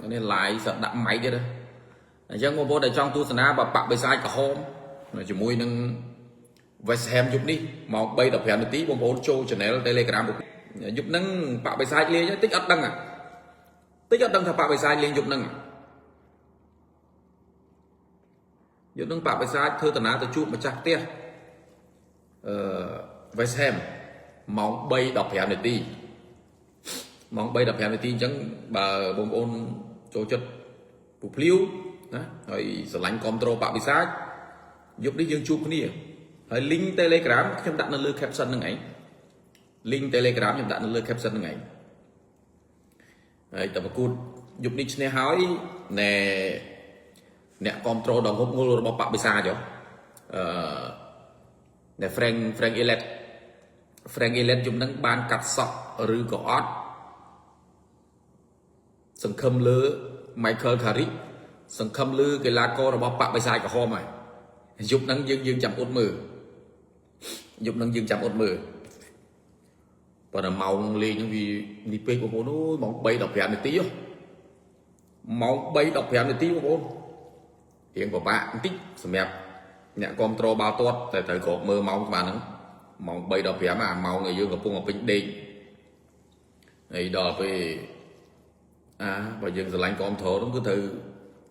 nên lại sợ đậm máy đi đó chẳng một vô để trong tu sna và bạc bề sai cả hôm là chỉ mùi nâng West Ham giúp đi mà bây đọc hẹn một tí bông bố cho channel Telegram giúp nâng bạc bề sai liên tích ất đăng à tích ất đăng thật bạc bề sai liên giúp nâng giúp nâng bạc bề sai thơ tần á từ chút mà chắc tia West Ham mong bay đọc hẹn một tí mong bay đọc hẹn một tí chẳng bà bông ôn cho chất phục liêu rồi sở lánh control bạc bề sai giúp đi dương chụp cái nàyហើយ link Telegram ខ្ញុំដាក់នៅលើ caption ហ្នឹងឯង link Telegram ខ្ញុំដាក់នៅលើ caption ហ្នឹងឯងហើយតើប្រគួតយប់នេះឈ្នះហើយណែអ្នក control ដល់ងប់ងល់របស់បាក់បិសាចុះណែ Frank Elliott យប់ហ្នឹងបានកាត់សក់ឬក៏អត់សង្ឃឹមលើ Michael Carrick សង្ឃឹមលើកីឡាកររបស់បាក់បិសាក្រហមហើយយប់ហ្នឹងយើងចាំអ៊ុតមើលយប់នឹងយើងចាំអត់មើលប៉ុន្តែម៉ោងលេងហ្នឹងវានេះពេកបងប្អូនអូយម៉ោង3:15នាទីម៉ោង3:15នាទីបងប្អូនរៀងពិបាកបន្តិចសម្រាប់អ្នកគ្រប់គ្រងបាល់ទាត់តែត្រូវគ្រប់មើលម៉ោងច្បាស់ហ្នឹងម៉ោង3:15អាម៉ោងដែលយើងកំពុងពេញដេកហើយដល់ពេលបើយើងស្រឡាញ់គ្រប់គ្រងហ្នឹងគឺត្រូវ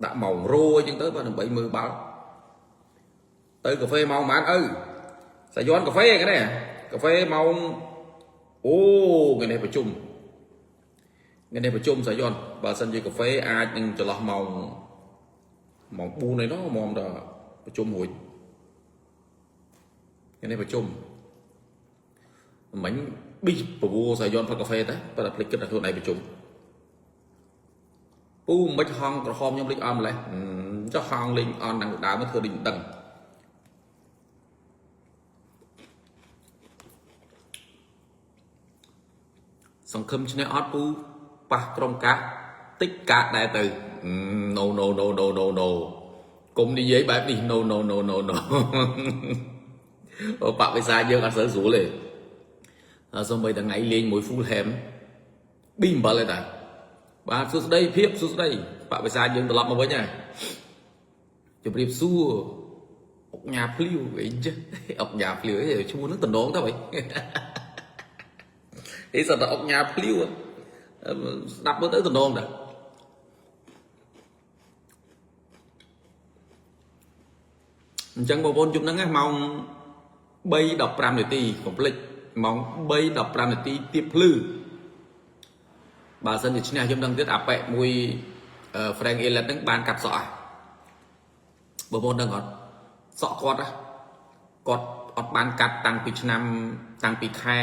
ដាក់ម៉ោងរោអញ្ចឹងទៅបើដើម្បីមើលបាល់ទៅកាហ្វេម៉ោងប៉ុន្មានសាយ័នកាហ្វេcái nàyកាហ្វេម៉ោងអូថ្ងៃនេះប្រជុំសាយ័នបើសិនជាកាហ្វេអាចនឹងចន្លោះម៉ោង4នេះនោះមកដល់ប្រជុំរួចថ្ងៃនេះប្រជុំមិញប៊ីប្រវោសាយ័នផឹកកាហ្វេតែបើតែភ្លេចគិតថាខ្លួនឯងប្រជុំពូមិនហងក្រហមខ្ញុំលេងអត់ម្លេះចុះហងលេងអត់ដល់ដើមមកធ្វើដូចមិនដឹងសង្ឃឹមឈ្នះអត់ពូប៉ះក្រុមកាសតិចកាដែរទៅ no កុំនិយាយបែបនេះ no អូបាក់វិសាយើងអត់សូវស្រួលទេសូម្បីតែថ្ងៃលេងមួយ Fulham 2-7ទេតាបាទសួស្ដីភាពសួស្ដីបាក់វិសាយើងត្រឡប់មកវិញហើយជម្រាបសួរអុកញ៉ាភ្លៀវអីចេះអុកញ៉ាភ្លៀវអីឈ្មោះហ្នឹងតំណងទៅវិញអីសតអុកញ៉ាភ្លៀវស្ដាប់មើលទៅតំណងដែរអញ្ចឹងបងប្អូនជុំហ្នឹងម៉ោង 3:15 នាទីកុំភ្លេចម៉ោង 3:15 នាទីទៀបភ្លឺបើសិនជាឈ្នះខ្ញុំដឹងទៀតអាប៉ែមួយ Frank Elliott ហ្នឹងបានកាត់សក់ហើយបងប្អូនដឹងអត់សក់គាត់អត់បានកាត់តាំងពីខែ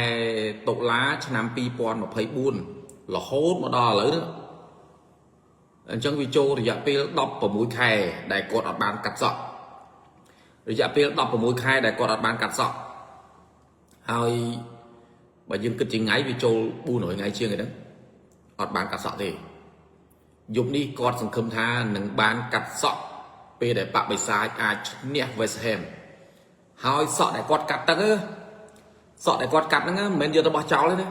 តុលាឆ្នាំ 2024 រហូតមកដល់ឥឡូវនេះអញ្ចឹងវាចូលរយៈពេល 16 ខែដែលគាត់អត់បានកាត់សក់រយៈពេល 16 ខែដែលគាត់អត់បានកាត់សក់ហើយបើយើងគិតជាថ្ងៃវាចូល 400 ថ្ងៃជាងហ្នឹងអត់បានកាត់សក់ទេយប់នេះគាត់សង្ឃឹមថានឹងបានកាត់សក់ពេលដែលបាក់បិសាចអាចឈ្នះ West Ham ហើយសក់ដែលគាត់កាត់ហ្នឹងមិនមែនយកទៅបោះចោលទេណា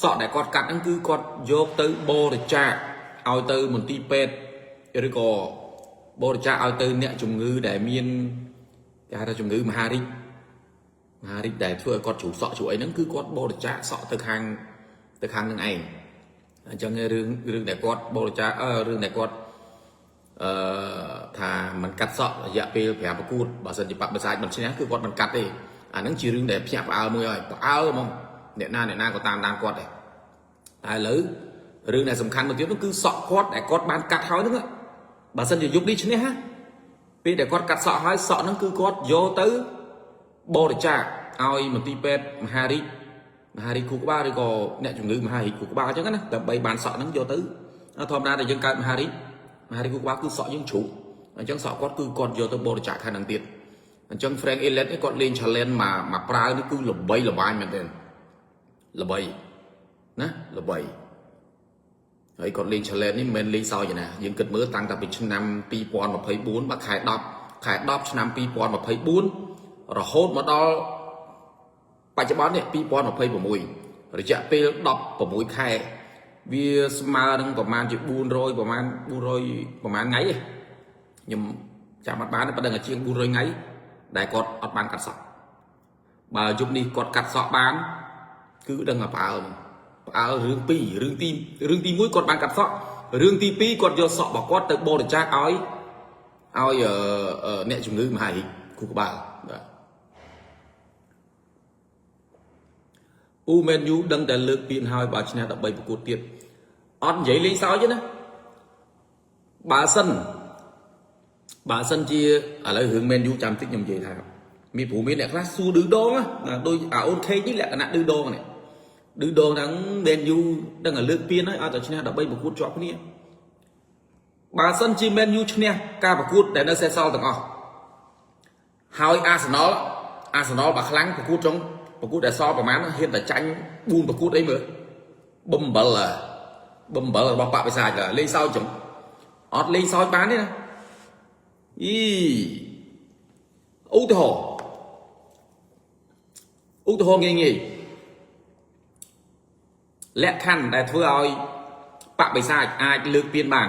សក់ដែលគាត់កាត់ហ្នឹងគឺគាត់យកទៅបរិច្ចាគឲ្យទៅមន្ទីរពេទ្យឬក៏បរិច្ចាគឲ្យទៅអ្នកជំងឺដែលមានគេហៅថាជំងឺមហារីកដែលធ្វើឲ្យគាត់ជ្រុះសក់ជ្រុះអីហ្នឹងគឺគាត់បរិច្ចាគសក់ទៅខាងនឹងឯងអញ្ចឹងរឿងដែលគាត់បរិច្ចាគរឿងដែលគាត់ថាมันកាត់សក់រយៈពេល5ប្រកួតបើសិនជាបាក់បិសាចមិនឈ្នះគឺគាត់មិនកាត់ទេអាហ្នឹងជារឿងដែលភ្ញាក់ផ្អើលមួយហើយផ្អើលហ្មងអ្នកណាក៏តាមគាត់ដែរតែឥឡូវរឿងដែលសំខាន់មួយទៀតនោះគឺសក់គាត់ដែលគាត់បានកាត់ហើយហ្នឹងបើសិនជាយប់នេះឈ្នះពេលដែលគាត់កាត់សក់ហើយសក់ហ្នឹងគឺគាត់យកទៅបរិច្ចាគឲ្យមន្ទីរពេទ្យមហារីកខួរក្បាលឬក៏អ្នកជំងឺមហារីកខួរក្បាលអញ្ចឹងណាដើម្បីបានសក់ហ្នឹងយកទៅធម្មតាតែយើងកើតមហារីកខួរក្បាលគឺសក់យើងជ្រុះអញ្ចឹងសក់គាត់គឺគាត់យកទៅបរិច្ចាគខាងហ្នឹងទៀតអញ្ចឹង Frank Elliott នេះគាត់លេង challenge មកប្រើនេះគឺល្បីល្បាញមែនទេល្បីហើយគាត់លេង challenge នេះមិនមែនលេងសើចទេណាយើងគិតមើលតាំងតែពីឆ្នាំ 2024 បាទខែ10 ឆ្នាំ 2024 រហូតមកដល់បច្ចុប្បន្ននេះ 2026 រយៈពេល 16 ខែ vì mà đangประมาณ chỉ buôn rồiประมาณ ngày nhưng chả mặt bán nó bắt đầu là chiên buôn rồi ngày đại cọt ọt bán cắt sọ bà giúp đi cọt cắt sọ bán cứ đừng là phá rương tim mũi cọt bán cắt sọ rương tim pi cọt vô sọ bỏ cọt từ bò để chắc ói ở nẹt chủng ngữ mà hay của bà u men du đăngแต่ លើក ពាន ហើយ បើ ឆ្នះ 13 ប្រកួត ទៀត អត់ និយាយ លេង សើច ទេ ណា បើ សិន ជា ឥឡូវ រឿង មែន យូ ចាំ តិច ខ្ញុំ និយាយ ថា មាន ព្រោះ មាន អ្នក ខ្លះ សួរ ឌឺ ដង ណា ដូច អូន ខេក នេះ លក្ខណៈ ឌឺ ដង នេះ ឌឺ ដង ហ្នឹង មែន យូ ដឹង តែ លើក ពាន ហើយ អត់ តែ ឆ្នះ 13 ប្រកួត ជាប់ គ្នា បើ សិន ជា មែន យូ ឆ្នះ ការ ប្រកួត ដែល នៅ សេសសល់ ទាំង អស់ ហើយ Arsenal បើ ខ្លាំង ប្រកួត ចុង ប្រកួត ដែល សល់ ប្រហែល ហ៊ាន តែ ចាញ់ 4 ប្រកួត អី មើល បំបិល របស់ បាក់ បិសាច លេង សើច ចឹង អត់ លេង សើច បាន ទេ ណា ឧទាហរណ៍ ងាយ លក្ខខណ្ឌ ដែល ធ្វើ ឲ្យ បាក់ បិសាច អាច លើក ពាន បាន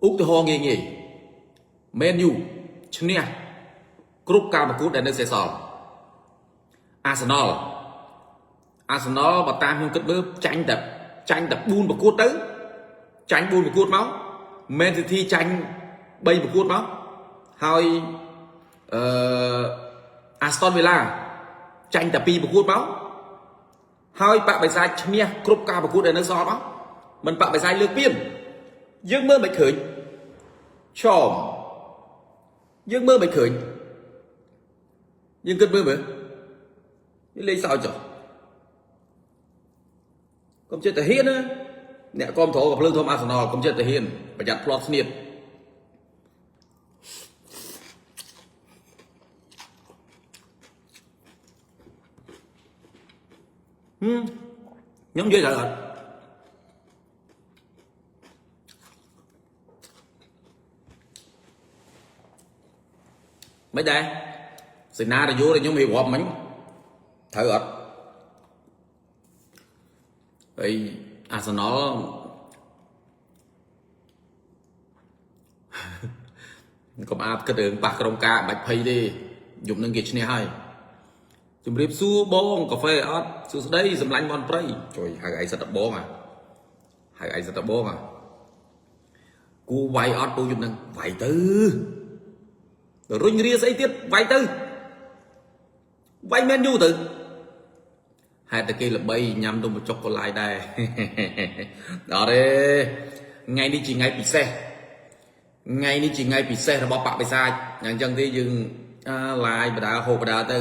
ឧទាហរណ៍ ងាយ មែន យូ ឈ្នះ គ្រប់ ការ ប្រកួត ដែល នៅ សេសសល់ Arsenal បើ តាម ខ្ញុំ គិត មើល ចាញ់ តែ 4 ប្រកួត ទៅ ចាញ់ 4 ប្រកួត មក Man City ចាញ់ 3 ប្រកួត មក ហើយ Aston Villa ចាញ់ តែ 2 ប្រកួត មក ហើយ បាក់ បិសាច ឈ្នះ គ្រប់ ការ ប្រកួត ដែល នៅ សល់ មក មិន បាក់ បិសាច លើក ពាន យើង មើល មិន ឃើញ ឆម យើង មើល មិន ឃើញ យើង គិត មើល លេង សើច ចុះ កុំ ចិត្ត តែ ហ៊ាន ណា អ្នក គាំទ្រ ក៏ ភ្លើង ធំ Arsenal កុំ ចិត្ត តែ ហ៊ាន ប្រយ័ត្ន ផ្លាត់ ស្នៀត ខ្ញុំ និយាយ ថា អត់ មិន ដែរ សេណារីយ៉ូ ដែល ខ្ញុំ រៀបរាប់ មិញ ត្រូវ អត់ ហើយ Arsenal កុំ អាប គិត រឿង ប៉ះ ក្រុម ការ បាច់ ភ័យ ទេ យប់ នឹង គេ ឈ្នះ ហើយ ជំរាប សួរ បង កាហ្វេ អត់ សួស្ដី សម្លាញ់ មន់ ព្រៃ ជួយ ហៅ ឯង សិត ត បង ហៅ ឯង សិត ត បង គូ វាយ អត់ ពូ យប់ នឹង វាយ ទៅ រុញ រា ស្អី ទៀត វាយ ទៅ វាយ មែន យូ ទៅ ហេតុតែ គេ ល្បី ញ៉ាំ នំ បញ្ចុក ក៏ ឡាយ ដែរ អត់ ទេ ថ្ងៃ នេះ ជា ថ្ងៃ ពិសេស ថ្ងៃ នេះ ជា ថ្ងៃ ពិសេស របស់ បាក់ បិសាច អញ្ចឹង ទេ យើង ឡាយ បដា ហូប បដា ទៅ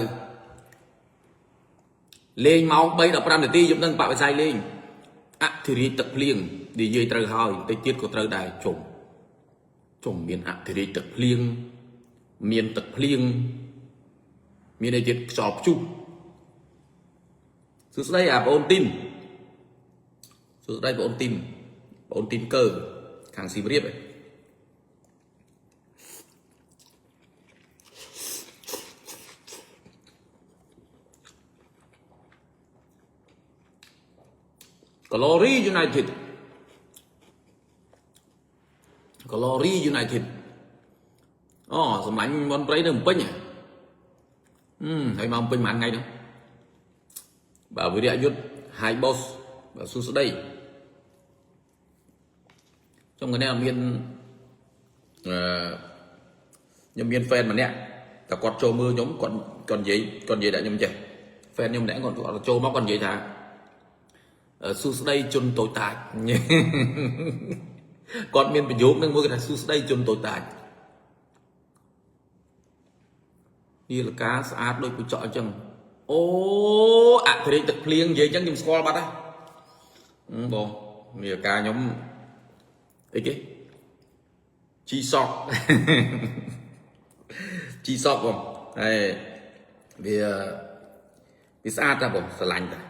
លេង ម៉ោង 3:15 នាទី យប់ នឹង បាក់ បិសាច លេង អធិរាជ ទឹក ភ្លៀង និយាយ ត្រូវ ហើយ តិច ទៀត ក៏ ត្រូវ ដែរ ជុំ មាន អធិរាជ ទឹក ភ្លៀង មាន ទឹក ភ្លៀង មាន អី ទៀត ខ្យល់ ព្យុះ សួស្ដី បងអូន ទីន សួស្ដី បងអូន ទីន បងអូន ទីន កើ ខាង ស៊ីមរៀប ឯង Glory United អូ សម្លាញ់ មន់ ព្រៃ នៅ ពេញ ហើយ មក ពេញ មួយ ថ្ងៃ នោះ បើ វិរៈ យុទ្ធ Hi Boss បើ សួស្ដី trong ថ្ងៃ នេះ អត់ មាន ខ្ញុំ មាន fan ម្នាក់ តែ គាត់ ចូល មើល ខ្ញុំ គាត់ និយាយ ដាក់ ខ្ញុំ ចេះ fan ខ្ញុំ ម្នាក់ គាត់ ចូល មក គាត់ និយាយ ថា សួស្ដី ជន តូច តាច គាត់ មាន ប្រយោគ នឹង មួយ គាត់ ថា សួស្ដី ជន តូច តាច នាឡិកា ស្អាត ដូច កញ្ចក់ អញ្ចឹង អូ អធិរាជ ទឹក ភ្លៀង និយាយ អញ្ចឹង ខ្ញុំ ស្គាល់ បាត់ ហើយ បង នាឡិកា ខ្ញុំ អី គេ ជីសក់ ជីសក់ បង ហើយ វា ស្អាត តា បង ស្រឡាញ់ តា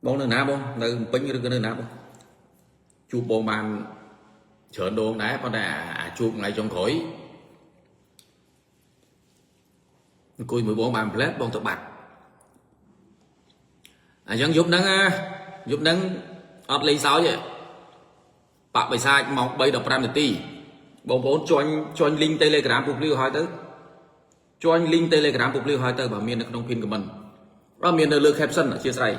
បង នៅ ណា បង នៅ ពេញ ឬ ក៏ នៅ ណា បង ជួប បង បាន ច្រើន ដង ដែរ ប៉ុន្តែ ជួប ថ្ងៃ ចុង ក្រោយ អង្គុយ មើល បង បាន ផ្លែត បង ទៅ បាត់ Dân giúp nâng ọt lấy sao vậy bạn bởi sai mong bây đọc ram được tí bóng bốn cho anh link telegram phục lưu hỏi tới cho anh link telegram phục lưu hỏi tới bảo miền được trong phim của mình và miền được lưu caption ở chia sẻ